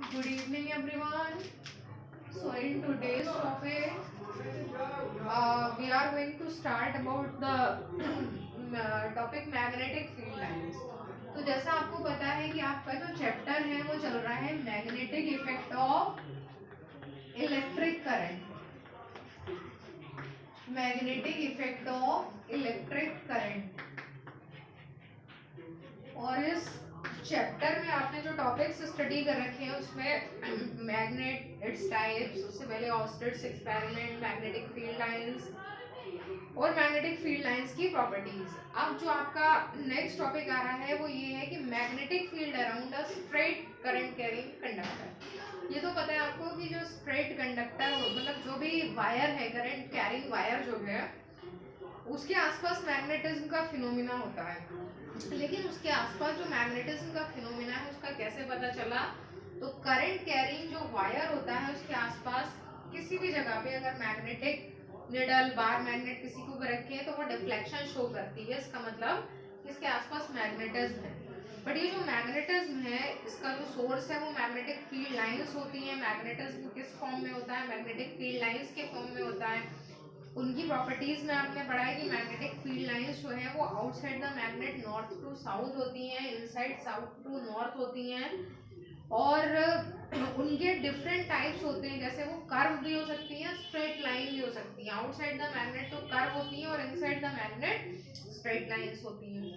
Good evening, everyone. So, in today's topic, we are going to start about the topic magnetic field lines. तो जैसा आपको पता है कि आपका जो चैप्टर है वो चल रहा है magnetic effect of electric current. Magnetic effect of electric current. और इस चैप्टर में आपने जो टॉपिक्स स्टडी कर रखे हैं उसमें मैग्नेट, इट्स टाइप्स, उससे पहले oysters experiment, magnetic field lines और मैग्नेटिक फील्ड लाइंस की प्रॉपर्टीज। अब जो आपका नेक्स्ट टॉपिक आ रहा है वो ये है कि magnetic field around a straight current carrying conductor. ये तो पता है आपको कि जो स्ट्रेट कंडक्टर मतलब जो भी वायर है, करंट कैरिंग वायर जो है, उसके आसपास मैग्नेटिज्म का फिनोमिना होता है। लेकिन उसके आसपास जो मैग्नेटिज्म का फिनोमिना है उसका कैसे पता चला? तो करंट कैरिंग जो वायर होता है उसके आसपास किसी भी जगह पे अगर मैग्नेटिक निडल, बार मैग्नेट किसी को भी रखे हैं तो वो डिफ्लेक्शन शो करती है। इसका मतलब इसके आसपास मैग्नेटिज्म है। बट ये जो मैग्नेटिज्म है इसका जो सोर्स है वो मैग्नेटिक फील्ड लाइंस होती है। मैग्नेटिज्म किस फॉर्म में होता है? मैग्नेटिक फील्ड लाइंस के फॉर्म में होता है। उनकी प्रॉपर्टीज में आपने पढ़ा है कि मैग्नेटिक फील्ड लाइंस जो है वो outside the magnet north to south होती हैं, इनसाइड साउथ टू नॉर्थ होती हैं। और उनके डिफरेंट टाइप्स होते हैं, जैसे वो कर्व भी हो सकती हैं, स्ट्रेट लाइन भी हो सकती हैं। आउटसाइड द मैग्नेट तो कर्व होती हैं और inside the magnet straight lines होती हैं।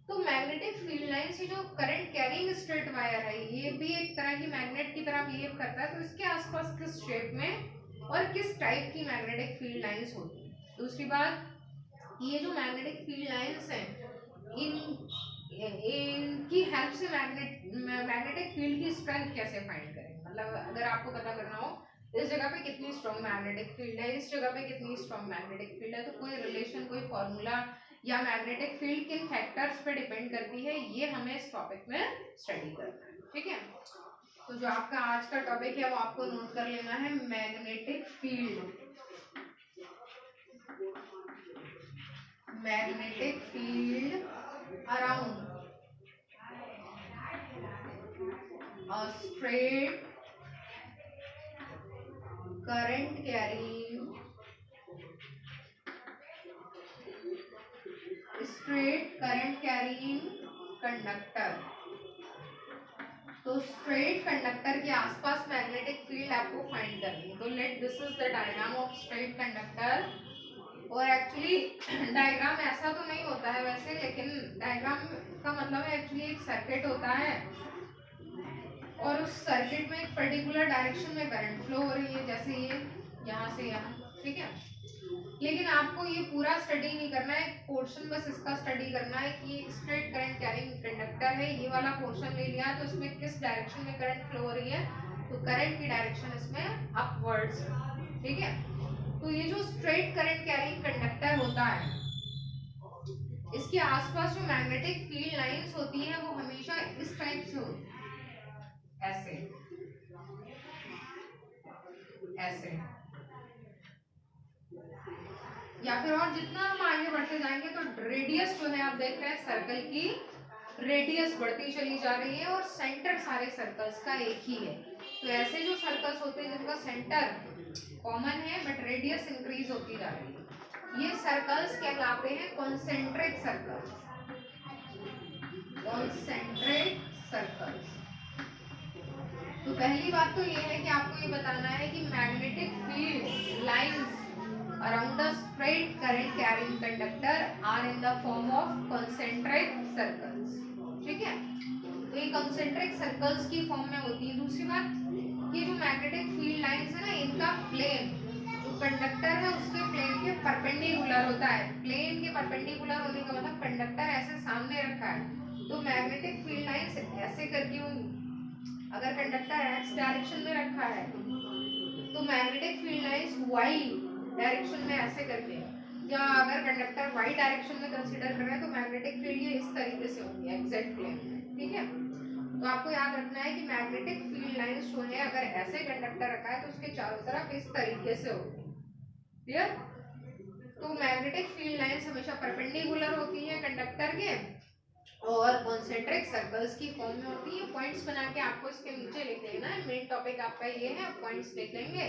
तो मैग्नेटिक फील्ड लाइन से जो करंट कैरिंग स्ट्रेट वायर है ये भी एक तरह की मैग्नेट की तरह बिहेव करता है। तो इसके आसपास किस शेप में और किस टाइप की मैग्नेटिक फील्ड लाइंस होती है? दूसरी बात, ये जो मैग्नेटिक फील्ड लाइंस हैं इन इनकी हेल्प से मैग्नेटिक फील्ड की स्ट्रेंथ कैसे फाइंड करें? मतलब अगर आपको पता करना हो इस जगह पे कितनी स्ट्रॉन्ग मैग्नेटिक फील्ड है, इस जगह पे कितनी स्ट्रॉन्ग मैग्नेटिक फील्ड है, तो कोई रिलेशन, कोई फॉर्मूला या मैग्नेटिक फील्ड किन फैक्टर्स पे डिपेंड करती है, ये हमें इस टॉपिक में स्टडी करना है। ठीक है, तो जो आपका आज का टॉपिक है वो आपको नोट कर लेना है, magnetic field. Magnetic field around a straight current carrying conductor. तो स्ट्रेट कंडक्टर के आसपास मैग्नेटिक फील्ड आपको फाइंड करनी है। तो let this is the diagram of straight conductor. और एक्चुअली डायग्राम ऐसा तो नहीं होता है वैसे, लेकिन डायग्राम का मतलब है एक्चुअली एक सर्किट होता है और उस सर्किट में एक पर्टिकुलर डायरेक्शन में करंट फ्लो हो रही है, जैसे ये यहाँ से यहाँ। ठीक है, लेकिन आपको ये पूरा स्टडी नहीं करना है, पोर्शन बस इसका स्टडी करना है कि स्ट्रेट करंट कैरिंग कंडक्टर है, ये वाला पोर्शन ले लिया तो इसमें किस डायरेक्शन में करंट फ्लो हो रही है, तो करंट की डायरेक्शन इसमें अपवर्ड्स। ठीक है, तो ये जो स्ट्रेट करंट कैरिंग कंडक्टर होता है इसके आसपास जो मैग्नेटिक फील्ड लाइंस होती है वो हमेशा इस टाइप से होती है, ऐसे ऐसे, या फिर और जितना हम आगे बढ़ते जाएंगे तो रेडियस जो है आप देख रहे हैं सर्कल की रेडियस बढ़ती चली जा रही है और सेंटर सारे सर्कल्स का एक ही है। तो ऐसे जो सर्कल्स होते हैं जिनका सेंटर कॉमन है बट रेडियस इंक्रीज होती जा रही है, ये सर्कल्स कहलाते हैं कॉन्सेंट्रिक सर्कल्स। Concentric circles. तो पहली बात तो ये है कि आपको ये बताना है कि magnetic field lines around the straight current carrying conductor are in the form of concentric circles। ठीक है, तो ये concentric circles की फॉर्म में होती है। दूसरी बात, ये जो मैग्नेटिक फील्ड लाइंस है ना, इनका प्लेन जो कंडक्टर है उसके प्लेन के परपेंडिकुलर होता है। प्लेन के परपेंडिकुलर होने का मतलब कंडक्टर ऐसे सामने रखा है तो मैग्नेटिक फील्ड लाइंस ऐसे करके होंगी। अगर कंडक्टर एक्स डायरेक्शन में रखा है तो magnetic field lines Y direction में ऐसे करके, या अगर कंडक्टर वाई डायरेक्शन में कंसीडर कर रहे हैं तो मैग्नेटिक फील्ड ये इस तरीके से होंगी एग्जैक्ट प्लेन में। ठीक है, तो आपको याद रखना है कि मैग्नेटिक फील्ड लाइंस जो है अगर ऐसे कंडक्टर रखा है तो उसके चारों तरफ इस तरीके से होगी। क्लियर? तो मैग्नेटिक फील्ड लाइंस हमेशा परपेंडिकुलर होती है कंडक्टर के और कॉन्सेंट्रिक सर्कल्स की फॉर्म में होती है। पॉइंट्स बना के आपको इसके नीचे लिख लेना है। मेन टॉपिक आपका ये है, पॉइंट्स लिख लेंगे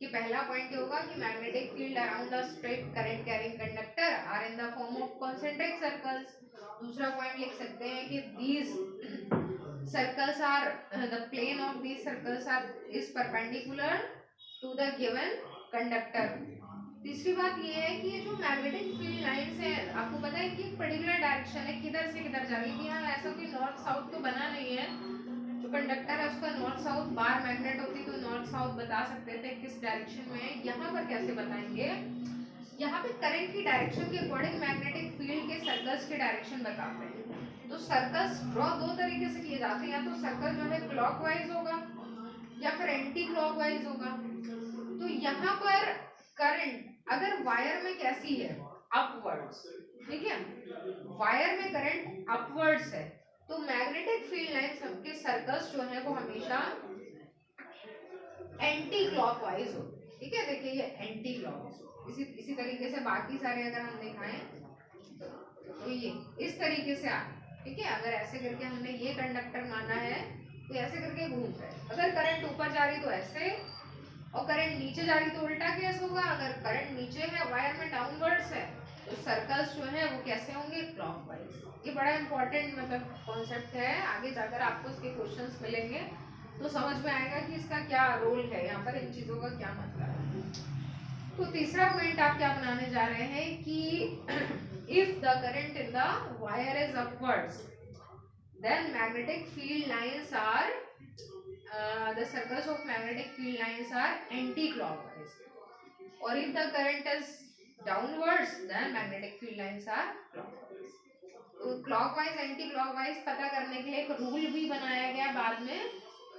कि पहला पॉइंट ये होगा कि magnetic field around the straight current carrying conductor are in the form of concentric circles. दूसरा पॉइंट लिख सकते हैं कि these circles are the plane of these circles are is perpendicular to the given conductor। तीसरी बात ये है कि ये जो मैग्नेटिक फील्ड लाइंस है, आपको पता है कि पर्टिकुलर डायरेक्शन है, किधर से किधर जा रही है। यहाँ ऐसा कोई नॉर्थ साउथ तो बना नहीं है। जो कंडक्टर है उसका नॉर्थ साउथ, बार मैग्नेट होती तो नॉर्थ साउथ बता सकते थे किस डायरेक्शन में है। यहाँ पर कैसे बताएंगे, यहाँ पे करंट की डायरेक्शन के अकॉर्डिंग मैग्नेटिक फील्ड के सर्कल्स के डायरेक्शन बताते हैं। तो सर्कल्स ड्रॉ दो तरीके से किए जाते हैं, या तो सर्कल जो है क्लॉकवाइज होगा या फिर एंटी क्लॉकवाइज होगा। तो यहाँ पर करंट अगर वायर में कैसी है, अपवर्ड्स, ठीक है, वायर में करंट अपवर्ड्स है, तो मैग्नेटिक फील्ड लाइंस के सर्कल्स जो है वो हमेशा एंटी क्लॉकवाइज होते हैं। ठीक है, देखिए ये एंटी क्लॉकवाइज। इसी तरीके से बाकी सारे अगर हम दिखाएं तो ये इस तरीके से आ, ठीक है, अगर ऐसे करके हमने ये कंडक्टर माना है तो ऐसे करके घूम रहा है। अगर करंट ऊपर जा रही तो ऐसे, और करंट नीचे जा रही तो उल्टा केस होगा। अगर करंट नीचे है, वायर में डाउनवर्ड्स है, तो सर्कल्स जो है वो कैसे होंगे, क्लॉकवाइज। ये बड़ा इंपॉर्टेंट मतलब कॉन्सेप्ट है, आगे जाकर आपको इसके क्वेश्चंस मिलेंगे तो समझ में आएगा कि इसका क्या रोल है, यहाँ पर इन चीजों का क्या मतलब है। तो तीसरा पॉइंट आप क्या बनाने जा रहे हैं कि if the current in the wire is upwards then magnetic field lines are the circles of magnetic field lines are anti-clockwise, or if the current is downwards then magnetic field lines are clockwise। तो clockwise anti clockwise पता करने के लिए एक rule भी बनाया गया बाद में,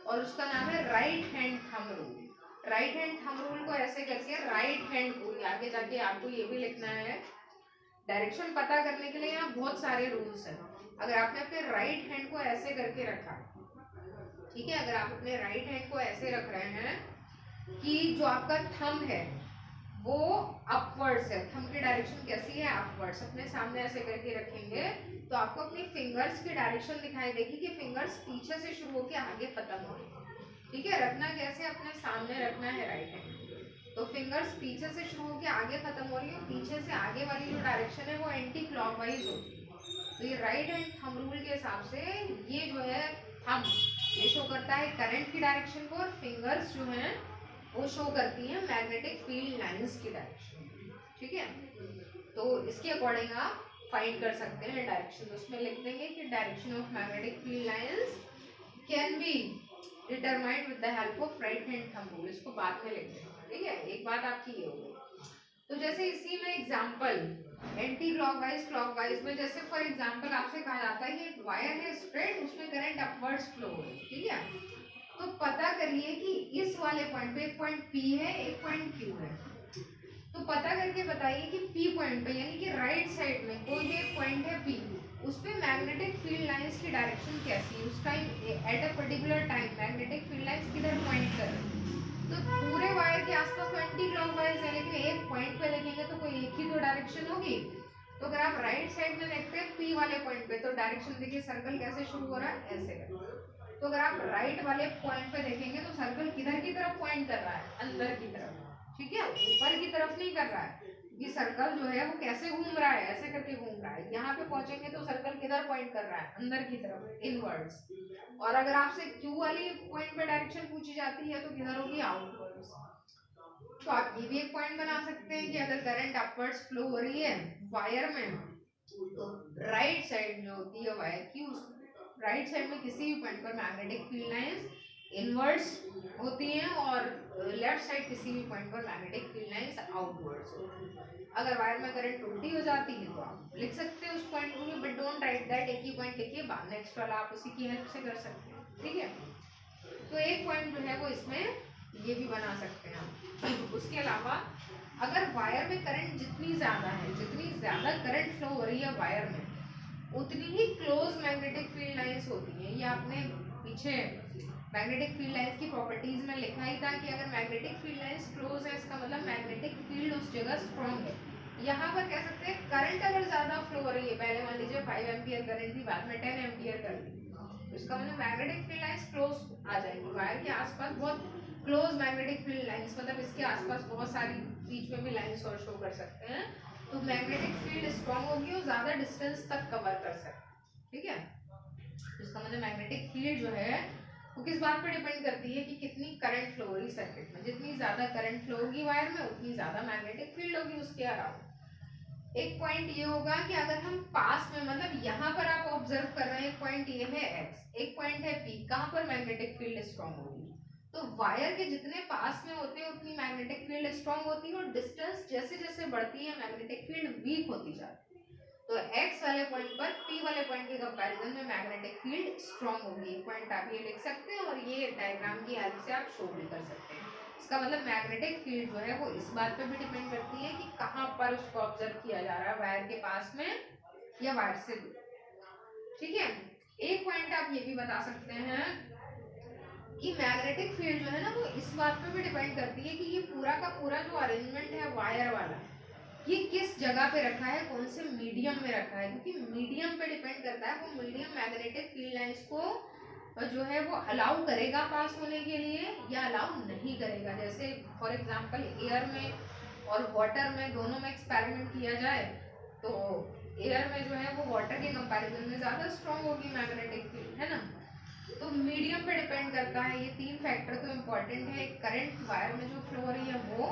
और उसका नाम है right hand thumb rule. Right hand thumb rule को ऐसे करके राइट हैंड रूल, आगे जाके आपको ये भी लिखना है। डायरेक्शन पता करने के लिए यहाँ बहुत सारे रूल्स हैं। अगर आपने अपने राइट हैंड को ऐसे करके रखा, ठीक है, अगर आप अपने राइट हैंड को ऐसे रख रहे हैं कि जो आपका थंब है वो अपवर्ड्स है, थंब की डायरेक्शन कैसी है, अपवर्ड्स, अपने सामने ऐसे करके रखेंगे तो आपको अपनी फिंगर्स की डायरेक्शन दिखाई देगी कि फिंगर्स पीछे से शुरू होकर आगे खत्म हो रही है। ठीक है, रखना कैसे, अपने सामने रखना है राइट हैंड, तो फिंगर्स पीछे से शुरू होकर आगे खत्म हो रही है, पीछे से आगे वाली जो डायरेक्शन है वो एंटी क्लॉकवाइज होती है। तो ये राइट हैंड थंब रूल के हिसाब से ये जो है थंब, ये शो करता है करंट की डायरेक्शन को, और फिंगर्स जो हैं वो शो करती हैं मैग्नेटिक फील्ड लाइंस की डायरेक्शन। ठीक है, तो इसके अकॉर्डिंग आप फाइंड कर सकते हैं डायरेक्शन। तो उसमें लिख देंगे कि direction of magnetic field lines can be determined with the help of right hand thumb rule. इसको बाद में लिख देंगे। ठीक है, एक बात आपकी ये हो गई। तो जैसे इसी में एग्जांपल एंटी क्लॉकवाइज क्लॉकवाइज में, जैसे फॉर एग्जांपल आपसे कहा जाता है कि वायर है स्ट्रेट, उसमें करंट अपवर्ड्स फ्लो हो रही है। ठीक है, तो पता करिए कि इस वाले पॉइंट पे एक पॉइंट P है, एक पॉइंट Q है, तो पता करके बताइए कि P पॉइंट पे यानी कि राइट साइड में कोई भी एक पॉइंट है P, उस पे मैग्नेटिक फील्ड लाइंस की डायरेक्शन कैसी है, उस time at a particular time magnetic field lines किधर पॉइंट कर रही है। तो पूरे वायर के आसपास एंटी क्लॉकवाइज है, लेकिन एक पॉइंट पे देखेंगे तो कोई एक ही तो डायरेक्शन होगी। तो अगर आप राइट साइड में देखते हैं P वाले पॉइंट पे, तो डायरेक्शन देखिए सर्कल कैसे शुरू हो रहा है, ऐसे कर। तो अगर आप राइट वाले पॉइंट पे देखेंगे तो सर्कल किधर की तरफ पॉइंट कर रहा है, अंदर की तरफ। ठीक है, ऊपर की तरफ नहीं कर रहा है। ये सर्कल जो है वो कैसे घूम रहा है, ऐसे करके घूम रहा है। यहाँ पे पहुंचेंगे तो सर्कल किधर पॉइंट कर रहा है, अंदर की तरफ, इनवर्ड्स। और अगर आपसे Q वाली पॉइंट पे डायरेक्शन पूछी जाती है तो किधर होगी, आउटवर्ड्स। तो आप ये भी एक पॉइंट बना सकते हैं कि अगर करंट अपवर्ड्स फ्लो हो रही है वायर में, तो राइट साइड जो होती है वायर की, उस राइट साइड में किसी भी पॉइंट पर मैग्नेटिक फील्ड लाइंस इनवर्ड्स होती हैं, और लेफ्ट साइड किसी भी पॉइंट पर मैग्नेटिक फील्ड लाइंस आउटवर्ड्स होती हैं। अगर वायर में करंट उल्टी हो जाती है तो आप लिख सकते हैं उस पॉइंट को भी, बट डोंट राइट दैट, एक ही पॉइंट लिखिए, बाद नेक्स्ट वाला आप उसी की हेल्प से कर सकते हैं। ठीक है, तो एक पॉइंट जो है वो इसमें ये भी बना सकते हैं आप। उसके अलावा अगर वायर में करंट जितनी ज्यादा है, जितनी ज्यादा करंट फ्लो हो रही है वायर में, उतनी ही क्लोज मैग्नेटिक फील्ड लाइंस होती हैं। ये आपने पीछे मैग्नेटिक फील्ड लाइंस की प्रॉपर्टीज में लिखा ही था कि अगर मैग्नेटिक फील्ड लाइंस क्लोज है, इसका मतलब मैग्नेटिक फील्ड उस जगह स्ट्रॉन्ग है। यहाँ पर कह सकते हैं करंट अगर ज्यादा फ्लो हो रही है, पहले मान लीजिए 5 एम्पियर करंट थी, बाद में 10 एम्पियर कर दी, तो इसका मतलब मैग्नेटिक फील्ड लाइंस क्लोज आ जाएंगी, वायर के आसपास बहुत क्लोज मैग्नेटिक फील्ड लाइंस, मतलब इसके आसपास बहुत सारी बीच में भी लाइंस और शो कर सकते हैं, तो मैग्नेटिक फील्ड स्ट्रॉन्ग होगी और ज्यादा डिस्टेंस तक कवर कर सकते हैं, ठीक है। इसका मतलब मैग्नेटिक फील्ड जो है वो किस बात पर डिपेंड करती है कि कितनी करंट फ्लो हो रही सर्किट में, जितनी ज्यादा करंट फ्लो होगी वायर में उतनी ज्यादा मैग्नेटिक फील्ड होगी उसके अराउंड। एक पॉइंट ये होगा कि अगर हम पास में, मतलब यहाँ पर आप ऑब्जर्व कर रहे हैं, एक पॉइंट ये है एक्स, एक पॉइंट है पी, कहाँ पर मैग्नेटिक फील्ड स्ट्रॉन्ग होगी, तो वायर के जितने पास में होते हैं उतनी मैग्नेटिक फील्ड स्ट्रॉन्ग होती है, और डिस्टेंस जैसे जैसे बढ़ती है मैग्नेटिक फील्ड वीक होती जाती है। तो x वाले पॉइंट पर p वाले पॉइंट के कंपैरिजन में मैग्नेटिक फील्ड स्ट्रॉन्ग होगी, पॉइंट आप ये लिख सकते हैं और ये डायग्राम की हेल्प से आप शो भी कर सकते हैं। इसका मतलब मैग्नेटिक फील्ड जो है वो इस बात पे भी डिपेंड करती है कि कहाँ पर उसको ऑब्जर्व किया जा रहा है, वायर के पास में या वायर से दूर, ठीक है। एक पॉइंट आप ये भी बता सकते हैं कि मैग्नेटिक फील्ड जो है ना वो इस बात पे भी डिपेंड करती है कि ये पूरा का पूरा जो अरेंजमेंट है वायर वाला, ये किस जगह पे रखा है, कौन से मीडियम में रखा है, क्योंकि मीडियम पे डिपेंड करता है, वो मीडियम मैग्नेटिक फील्ड लाइंस को जो है वो अलाउ करेगा पास होने के लिए या अलाउ नहीं करेगा। जैसे फॉर एग्जांपल एयर में और वाटर में दोनों में एक्सपेरिमेंट किया जाए तो एयर में जो है वो वाटर के कंपैरिजन में ज़्यादा स्ट्रॉन्ग होगी मैग्नेटिक फील्ड, है ना। तो मीडियम पे डिपेंड करता है, ये तीन फैक्टर तो इम्पोर्टेंट है, एक करंट वायर में जो फ्लो हो रही है वो,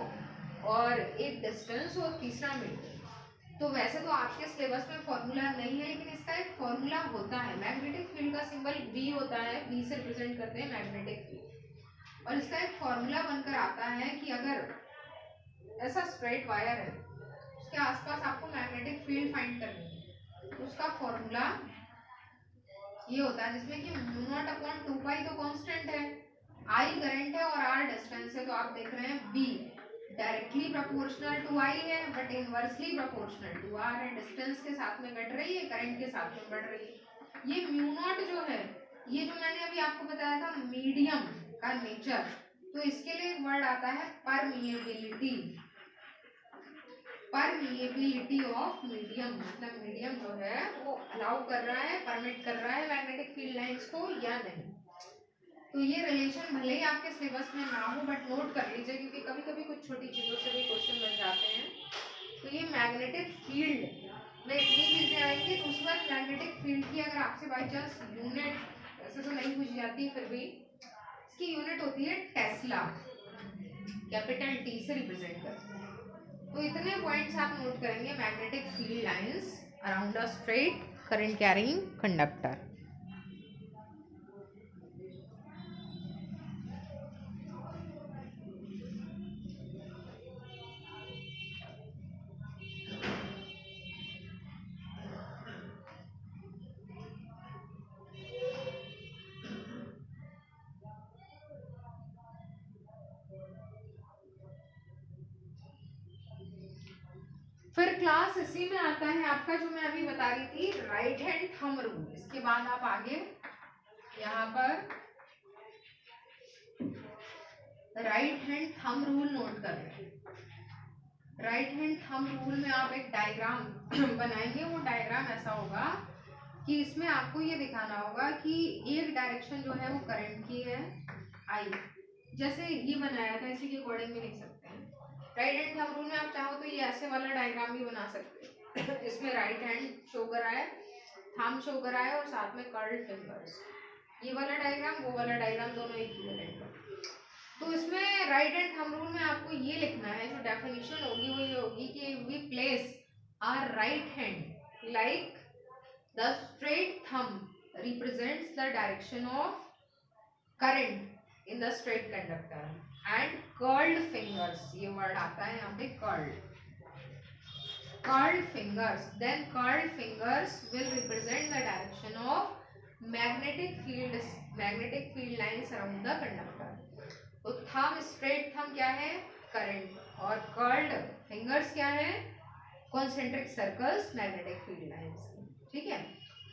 और एक डिस्टेंस, और तीसरा मीडियम। तो वैसे तो आपके सिलेबस में फॉर्मूला नहीं है, लेकिन इसका एक फॉर्मूला होता है, मैग्नेटिक फील्ड का सिंबल V होता है, V से रिप्रेजेंट करते हैं मैग्नेटिक फील्ड, और इसका एक फॉर्मूला बनकर आता है कि अगर ऐसा स्ट्रेट वायर है उसके आसपास आपको मैग्नेटिक फील्ड फाइंड करनी है, तो उसका फॉर्मूला ये होता है जिसमें कि म्यू नॉट अपॉन 2 पाई तो कांस्टेंट है, I करंट है और R डिस्टेंस है, तो आप देख रहे हैं B directly proportional to I है but inversely proportional to R है, डिस्टेंस के साथ में घट रही है, करंट के साथ में बढ़ रही है। ये म्यू नॉट जो है, ये जो मैंने अभी आपको बताया था मीडियम का नेचर, तो इसके लिए एक वर्ड आता है परमिएबिलिटी, परमिएबिलिटी ऑफ मीडियम, मतलब मीडियम जो है वो अलाउ कर रहा है, परमिट कर रहा है मैग्नेटिक फील्ड लाइंस को या नहीं। तो ये रिलेशन भले ही आपके सिलेबस में ना हो बट नोट कर लीजिए, क्योंकि कभी कभी कुछ छोटी चीज़ों से भी क्वेश्चन बन जाते हैं। तो ये मैग्नेटिक फील्ड में इतनी चीज़ें आएंगी। दूसरी बात, मैग्नेटिक फील्ड की अगर आपसे बाई चांस यूनिट वैसे तो नहीं पूछी जाती, फिर भी इसकी यूनिट होती है टेस्ला, कैपिटल T से रिप्रेजेंट करते हैं। तो इतने पॉइंट्स आप नोट करेंगे, magnetic field lines around a straight current carrying conductor. फिर क्लास इसी में आता है आपका जो मैं अभी बता रही थी राइट हैंड थंब रूल। इसके बाद आप आगे यहाँ पर right hand thumb rule note कर रहे हैं। राइट हैंड थंब रूल में आप एक डायग्राम बनाएंगे, वो डायग्राम ऐसा होगा कि इसमें आपको ये दिखाना होगा कि एक डायरेक्शन जो है वो करंट की है आई, जैसे ये बनाया था इसी के अकॉर्डिंग भी लिख सकते हैं। राइट हैंड थंब रूल में आप चाहो तो ये ऐसे वाला डायग्राम भी बना सकते हैं जिसमें राइट हैंड शो कर रहा है, थंब शो कर रहा है और साथ में कर्ल्ड फिंगर्स, ये वाला डायग्राम वो वाला डायग्राम दोनों इक्विवेलेंट है। तो इसमें राइट हैंड थंब रूल में आपको ये लिखना है, जो डेफिनेशन होगी वो ये होगी कि we place our right hand like the straight thumb represents the direction of current in the straight conductor and curled fingers, ये वर्ड आता है यहाँ पे curled fingers, then curled fingers will represent the direction of magnetic field lines around the conductor. तो thumb, straight thumb क्या है, current, और curled fingers क्या है, concentric circles, magnetic field lines, ठीक है।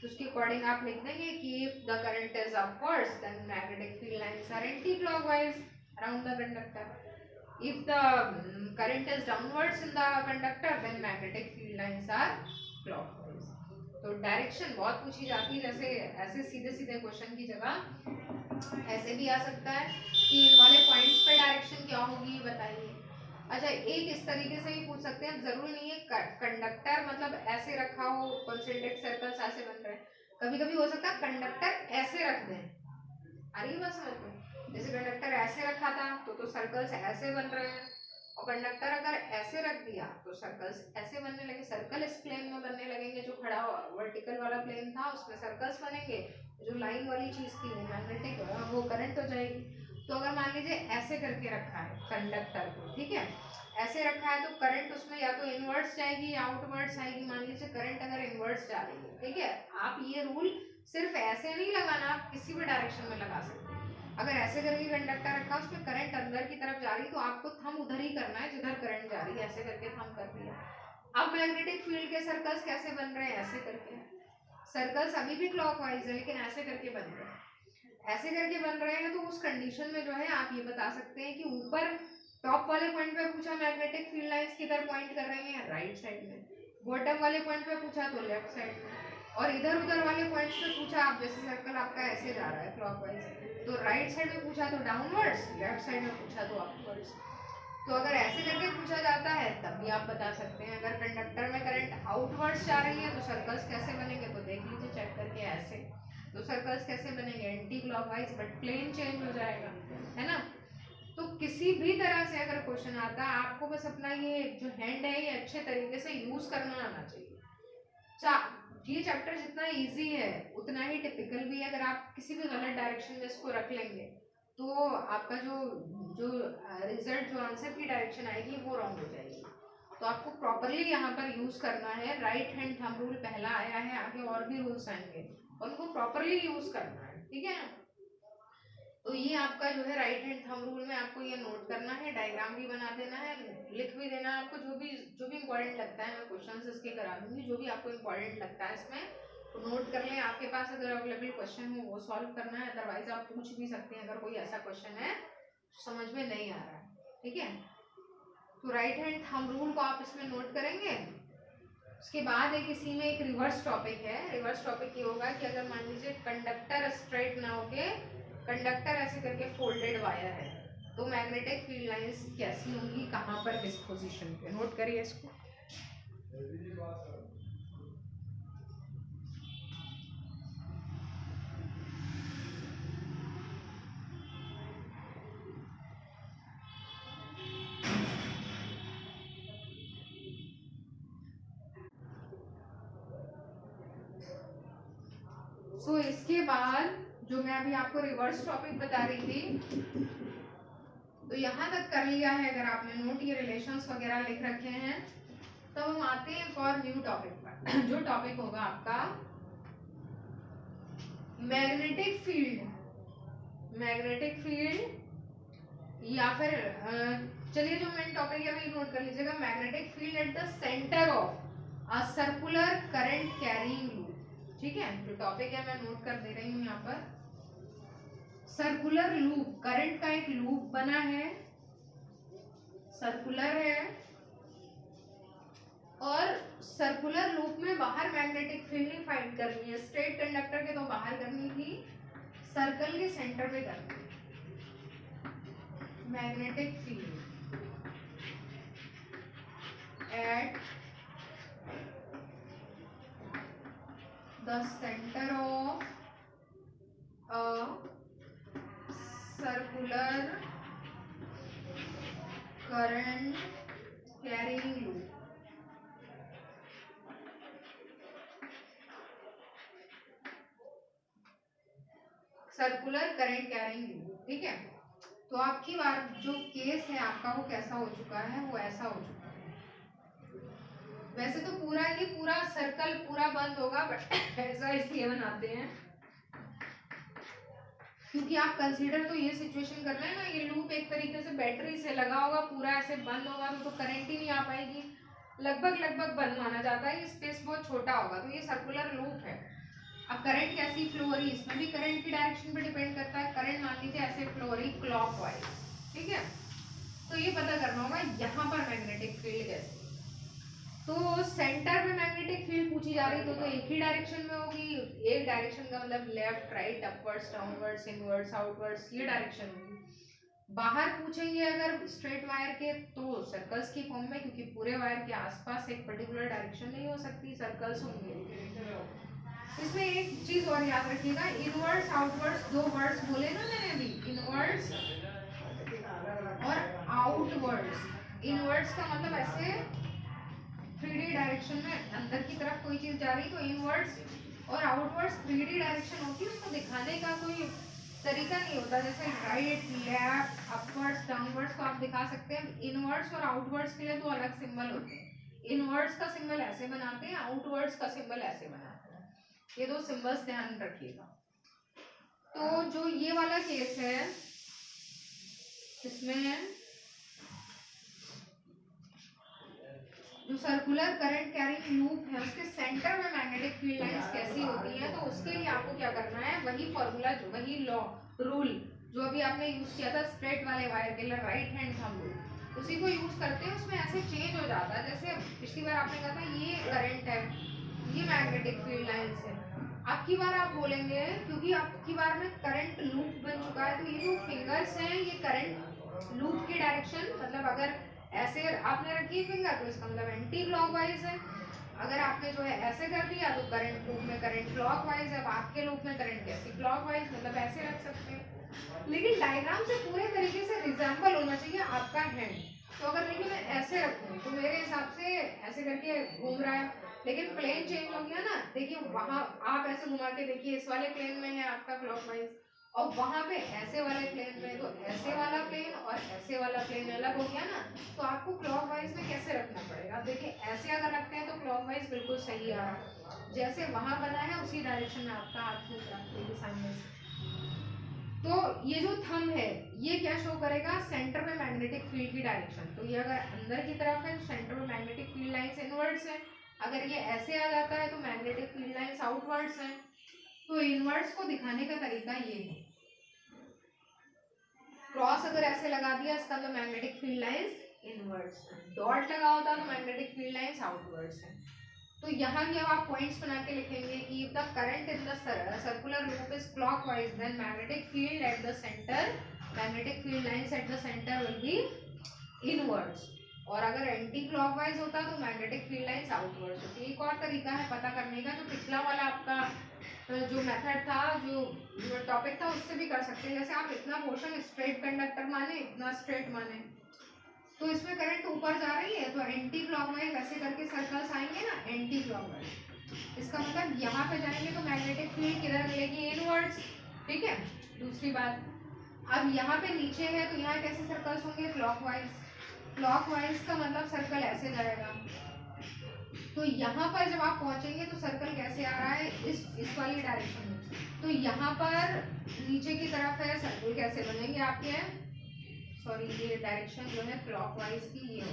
तो उसके अकॉर्डिंग आप लिख देंगे कि if the current is upwards then magnetic field lines are anti clockwise around the conductor. if the current is downwards in the conductor then magnetic field lines are clockwise. तो direction बहुत पूछी जाती है, जैसे ऐसे सीधे सीधे क्वेश्चन की जगह ऐसे भी आ सकता है कि इन वाले पॉइंट्स पे डायरेक्शन क्या होगी बताइए। अच्छा, एक इस तरीके से भी पूछ सकते हैं, जरूरी नहीं है कंडक्टर मतलब ऐसे रखा हो, कॉन्सेंट्रिक सर्कल्स ऐसे बन रहे हैं, कभी कभी हो सकता है कंडक्टर ऐसे रख दें, आ रही है बात समझ में? जैसे कंडक्टर ऐसे रखा था तो सर्कल्स ऐसे बन रहे हैं, और कंडक्टर अगर ऐसे रख दिया तो सर्कल्स ऐसे बनने लगे, सर्कल इस प्लेन में बनने लगेंगे, जो खड़ा वर्टिकल वाला प्लेन था उसमें सर्कल्स बनेंगे, जो लाइन वाली चीज थी वो मैग्नेटिक वो करंट हो जाएगी। तो अगर मान लीजिए ऐसे करके रखा है कंडक्टर को, ठीक है, ऐसे रखा है तो करंट उसमें या तो इनवर्ड्स जाएगी या आउटवर्ड्स आएगी। मान लीजिए करंट अगर इनवर्ड्स जा रही है, ठीक है, आप ये रूल सिर्फ ऐसे नहीं लगाना, आप किसी भी डायरेक्शन में लगा सकते हैं। अगर ऐसे करके कंडक्टर रखा उसमें करंट अंदर की तरफ जा रही तो आपको थंब उधर ही करना है जिधर करंट जा रही है, ऐसे करके थंब कर दिया। अब मैग्नेटिक फील्ड के सर्कल्स कैसे बन रहे हैं, ऐसे करके सर्कल्स अभी भी क्लॉकवाइज है लेकिन ऐसे करके बन रहे हैं, ऐसे करके बन रहे हैं। तो उस कंडीशन में जो है आप ये बता सकते हैं कि ऊपर टॉप वाले पॉइंट पे पूछा मैग्नेटिक फील्ड लाइंस किधर पॉइंट कर रही हैं, राइट साइड में, बॉटम वाले पॉइंट पे पूछा तो लेफ्ट साइड में, और इधर उधर वाले पॉइंट्स पे पूछा, आप जैसे सर्कल आपका ऐसे जा रहा है क्लॉकवाइज तो राइट साइड में पूछा तो डाउनवर्ड्स, लेफ्ट साइड में पूछा तो अपवर्ड्स। तो अगर ऐसे करके पूछा जाता है तब भी आप बता सकते हैं। अगर कंडक्टर में करंट आउटवर्ड्स जा रही है तो सर्कल्स कैसे बनेंगे, तो देख लीजिए चेक करके, ऐसे तो सर्कल्स कैसे बनेंगे, anti clockwise, but plane change हो जाएगा, है ना। तो किसी भी तरह से अगर क्वेश्चन आता है आपको बस अपना ये जो हैंड है ये अच्छे तरीके से यूज करना आना चाहिए। ये चैप्टर जितना इजी है उतना ही टिपिकल भी है। अगर आप किसी भी गलत डायरेक्शन में इसको रख लेंगे तो आपका जो जो रिजल्ट, जो आंसर की डायरेक्शन आएगी वो रॉन्ग हो जाएगी। तो आपको प्रॉपरली यहाँ पर यूज करना है। राइट हैंड थंब रूल पहला आया है, आगे और भी रूल्स आएंगे और उनको प्रॉपरली यूज करना है, ठीक है ना। तो ये आपका जो है राइट हैंड थंब रूल में आपको ये नोट करना है, डायग्राम भी बना देना है, लिख भी देना है। आपको जो भी इंपॉर्टेंट लगता है, मैं क्वेश्चंस इसके करा दूंगी, जो भी आपको इंपॉर्टेंट लगता है इसमें तो नोट कर लें। आपके पास अगर अवेलेबल क्वेश्चन हो वो सॉल्व करना है, अदरवाइज आप पूछ भी सकते हैं अगर कोई ऐसा क्वेश्चन है समझ में नहीं आ रहा है, ठीक है। तो राइट हैंड थंब रूल को आप इसमें नोट करेंगे। उसके बाद एक इसी में एक रिवर्स टॉपिक है। रिवर्स टॉपिक ये होगा कि अगर मान लीजिए कंडक्टर स्ट्रेट ना होके कंडक्टर ऐसे करके फोल्डेड वायर है तो मैग्नेटिक फील्ड लाइंस कैसी होंगी, कहाँ पर, किस पोजीशन पे, नोट करिए इसको। तो इसके बाद जो मैं अभी आपको रिवर्स टॉपिक बता रही थी तो यहाँ तक कर लिया है। अगर आपने नोट ये रिलेशंस वगैरह लिख रखे हैं तो हम आते हैं एक और न्यू टॉपिक पर जो टॉपिक होगा आपका मैग्नेटिक फील्ड। मैग्नेटिक फील्ड या फिर चलिए जो मेन टॉपिक है वही नोट कर लीजिएगा, magnetic field at the centre of a circular current carrying loop, ठीक है। जो टॉपिक है मैं नोट कर दे रही हूँ यहाँ पर। सर्कुलर लूप, करंट का एक लूप बना है, सर्कुलर है, और सर्कुलर लूप में बाहर मैग्नेटिक फील्ड नहीं फाइंड करनी है, स्ट्रेट कंडक्टर के तो बाहर करनी थी, सर्कल के सेंटर पे करनी है magnetic field at the centre of a circular current carrying loop। Circular current carrying loop, ठीक है। तो आपकी बार जो केस है आपका वो कैसा हो चुका है, वो ऐसा हो चुका है। वैसे तो पूरा सर्कल पूरा बंद होगा बट ऐसा इसलिए बनाते हैं क्योंकि आप कंसीडर तो ये सिचुएशन कर रहे हैं ना, ये लूप एक तरीके से बैटरी से लगा होगा, पूरा ऐसे बंद होगा तो करंट ही नहीं आ पाएगी, लगभग बंद माना जाता है, स्पेस बहुत छोटा होगा, तो ये सर्कुलर लूप है। अब करंट कैसी फ्लो हो रही है, इसमें भी करंट की डायरेक्शन पे डिपेंड करता है। करंट मान लीजिए ऐसे फ्लो हो रही क्लॉकवाइज, ठीक है। तो ये पता करना होगा यहाँ पर मैग्नेटिक फील्ड कैसी। तो सेंटर में मैग्नेटिक फील्ड पूछी जा रही तो एक ही डायरेक्शन में होगी, एक डायरेक्शन का मतलब left right upwards downwards inwards outwards, ये डायरेक्शन होगी। बाहर पूछेंगे अगर स्ट्रेट वायर के तो सर्कल्स की फॉर्म में, क्योंकि पूरे वायर के आसपास एक पर्टिकुलर डायरेक्शन नहीं हो सकती, सर्कल्स होंगे। इसमें एक चीज और याद रखिएगा, इनवर्ड्स आउटवर्ड्स दो वर्ड्स बोले ना मैंने अभी, इनवर्ड्स और आउटवर्ड्स। इनवर्ड्स का मतलब ऐसे 3D डायरेक्शन में अंदर की तरफ कोई चीज जा रही तो इनवर्ड्स, और आउटवर्ड्स 3D डायरेक्शन होती है, उसको दिखाने का कोई तरीका नहीं होता। जैसे राइट लेफ्ट अपवर्ड्स डाउनवर्ड्स को आप दिखा सकते हैं, इनवर्ड्स और आउटवर्ड्स के लिए तो अलग सिंबल होते हैं। इनवर्ड्स का सिंबल ऐसे बनाते हैं, आउटवर्ड्स का सिंबल ऐसे बनाते हैं, ये दो सिंबल्स ध्यान रखिएगा। तो जो ये वाला केस है इसमें जो सर्कुलर करंट कैरिंग लूप है उसके सेंटर में मैग्नेटिक फील्ड लाइंस कैसी होती हैं, तो उसके लिए आपको क्या करना है, वही फॉर्मूला जो वही लॉ रूल जो अभी आपने यूज किया था स्ट्रेट वाले वायर के लिए, राइट हैंड थंब रूल, उसी को यूज करते हैं। उसमें ऐसे चेंज हो जाता है, जैसे पिछली बार आपने कहा था ये करंट है, ये मैग्नेटिक फील्ड लाइंस है। अब की बार आप बोलेंगे, क्योंकि अब की बार में करंट लूप बन चुका है, तो ये जो फिंगर्स हैं ये करंट लूप की डायरेक्शन, मतलब अगर ऐसे आपने रखी फिंगर तो इसका मतलब एंटी क्लॉकवाइज है, अगर आपने जो है ऐसे कर दिया तो करंट लूप में करंट क्लॉकवाइज है, अब आपके लूप में करंट कैसी क्लॉकवाइज, मतलब ऐसे रख सकते हैं। लेकिन डायग्राम से पूरे तरीके से रिजेंबल होना चाहिए आपका हैंड। तो अगर देखिए मैं ऐसे रखूँ तो मेरे हिसाब से ऐसे करके घूम रहा है, लेकिन प्लेन चेंज हो गया ना, देखिए वहां आप ऐसे घुमा के देखिए, इस वाले प्लेन में है आपका क्लॉकवाइज और वहां पे ऐसे वाले प्लेन में, तो ऐसे वाला प्लेन और ऐसे वाला प्लेन अलग हो गया ना, तो आपको क्लॉकवाइज में कैसे रखना पड़ेगा। देखिए ऐसे अगर रखते हैं तो क्लॉकवाइज बिल्कुल सही आ रहा है, जैसे वहां बना है उसी डायरेक्शन में आपका हाथ मूव रखिए सामने से। तो ये जो थंब है ये क्या शो करेगा, सेंटर में मैग्नेटिक फील्ड की डायरेक्शन। तो ये अगर अंदर की तरफ है तो सेंटर में मैग्नेटिक फील्ड लाइंस इनवर्ड्स है, अगर ये ऐसे आ जाता है तो मैग्नेटिक फील्ड लाइंस आउटवर्ड्स है। तो इनवर्ड्स को दिखाने का तरीका ये है, क्रॉस अगर ऐसे लगा दिया इसका तो magnetic field lines inwards, dot लगा होता तो मैग्नेटिक फील्ड लाइंस आउटवर्ड्स है। तो यहाँ की अब आप पॉइंट्स बना के लिखेंगे कि the current in the circular loop is clockwise, then magnetic field at the centre, magnetic field lines at the centre will be inwards, और अगर एंटी क्लॉकवाइज होता तो मैग्नेटिक फील्ड लाइंस आउटवर्ड्स होती। एक और तरीका है पता करने का, जो पिछला वाला आपका जो मेथड था, जो टॉपिक था उससे भी कर सकते हैं। जैसे आप इतना पोर्शन स्ट्रेट कंडक्टर माने, इतना स्ट्रेट माने, तो इसमें करंट ऊपर जा रही है तो एंटी क्लॉकवाइज ऐसे करके सर्कल्स आएंगे ना, एंटी क्लॉकवाइज, इसका मतलब यहाँ पे जाएंगे तो मैग्नेटिक फील्ड किधर मिलेगी, इनवर्ड्स। ठीक है, दूसरी बात, अब यहाँ पे नीचे है तो यहाँ कैसे सर्कल्स होंगे, क्लॉकवाइज। क्लॉकवाइज का मतलब सर्कल ऐसे जाएगा, तो यहाँ पर जब आप पहुंचेंगे तो सर्कल कैसे आ रहा है, इस वाली डायरेक्शन में, तो यहाँ पर नीचे की तरफ है, सर्कल कैसे बनेंगे आपके, सॉरी ये डायरेक्शन जो है क्लॉकवाइज की ये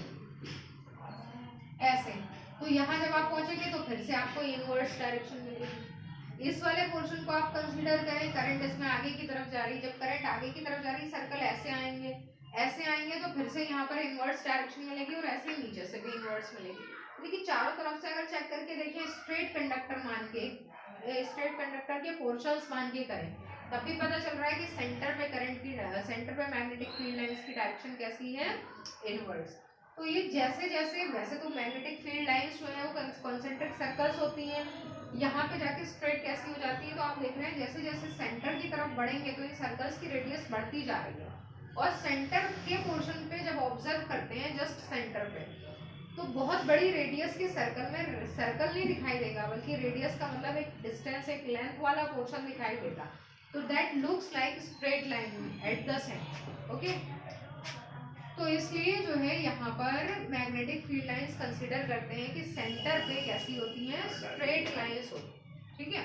ऐसे। तो यहाँ जब आप पहुंचेंगे तो फिर से आपको इनवर्स डायरेक्शन मिलेगी। इस वाले पोर्शन को आप कंसीडर करें, करंट इसमें आगे की तरफ जा रही, जब करंट आगे की तरफ जा रही सर्कल ऐसे आएंगे, ऐसे आएंगे तो फिर से यहाँ पर इनवर्स डायरेक्शन मिलेगी और ऐसे नीचे से भी इनवर्स मिलेगी। देखिए चारों तरफ से अगर चेक करके देखें, स्ट्रेट कंडक्टर मान के, स्ट्रेट कंडक्टर के पोर्शंस मान के करें तब भी पता चल रहा है कि सेंटर पे करंट की, सेंटर पे मैग्नेटिक फील्ड लाइंस की डायरेक्शन कैसी है, इनवर्स। तो ये जैसे जैसे, वैसे तो मैग्नेटिक फील्ड लाइंस जो है वो कॉन्सेंट्रिक सर्कल्स होती हैं, यहाँ पे जाके स्ट्रेट कैसी हो जाती है, तो आप देख रहे हैं जैसे जैसे सेंटर की तरफ बढ़ेंगे तो इन सर्कल्स की रेडियस बढ़ती जा रही है, और सेंटर के पोर्शन पे जब ऑब्जर्व करते हैं जस्ट सेंटर पे, तो बहुत बड़ी रेडियस के सर्कल में सर्कल नहीं दिखाई देगा, बल्कि रेडियस का मतलब एक डिस्टेंस, एक लेंथ वाला पोर्शन दिखाई देगा, तो that looks like straight line at the centre. Okay, तो इसलिए जो है यहाँ पर मैग्नेटिक फील्ड लाइंस कंसीडर करते हैं कि सेंटर पे कैसी होती हैं, स्ट्रेट लाइंस होती। ठीक है,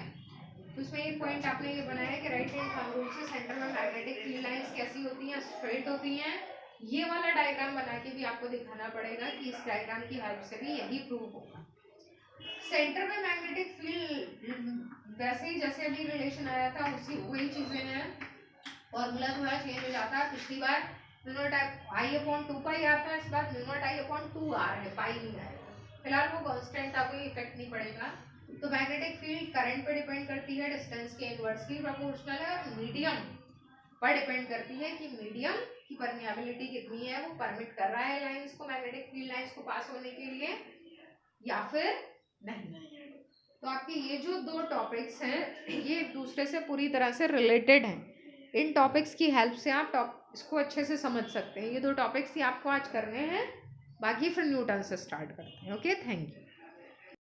तो इसमें एक पॉइंट आपने ये बनाया कि राइट हैंड थंब रूल से सेंटर में मैग्नेटिक फील्ड लाइंस कैसी होती हैं, स्ट्रेट होती हैं। ये वाला डायग्राम बना के भी आपको दिखाना पड़ेगा कि इस डायग्राम की हेल्प से भी यही प्रूव होगा। सेंटर में मैग्नेटिक फील्ड वैसे ही जैसे अभी रिलेशन आया था उसी वही चीजें हैं, फॉर्मूला थोड़ा चेंज हो जाता है। पिछली बार म्यू नॉट आई अपॉन 2 पाई आता है, इस बार म्यू नॉट आई अपॉन 2 आ रहा है, पाई नहीं आएगा, फिलहाल वो कांस्टेंट था, कोई इफेक्ट नहीं पड़ेगा। तो मैग्नेटिक फील्ड करंट पे डिपेंड करती है, डिस्टेंस के इनवर्सली प्रोपोर्शनल है, और मीडियम पर डिपेंड करती है कि मीडियम की परमिएबिलिटी कितनी है, वो परमिट कर रहा है लाइंस को, मैग्नेटिक फील्ड लाइंस को पास होने के लिए या फिर नहीं। तो आपके ये जो दो टॉपिक्स हैं ये एक दूसरे से पूरी तरह से रिलेटेड हैं। इन टॉपिक्स की हेल्प से आप इसको अच्छे से समझ सकते हैं। ये दो टॉपिक्स ही आपको आज करने हैं, बाकी फिर न्यूटन से स्टार्ट करते हैं। Okay, thank you.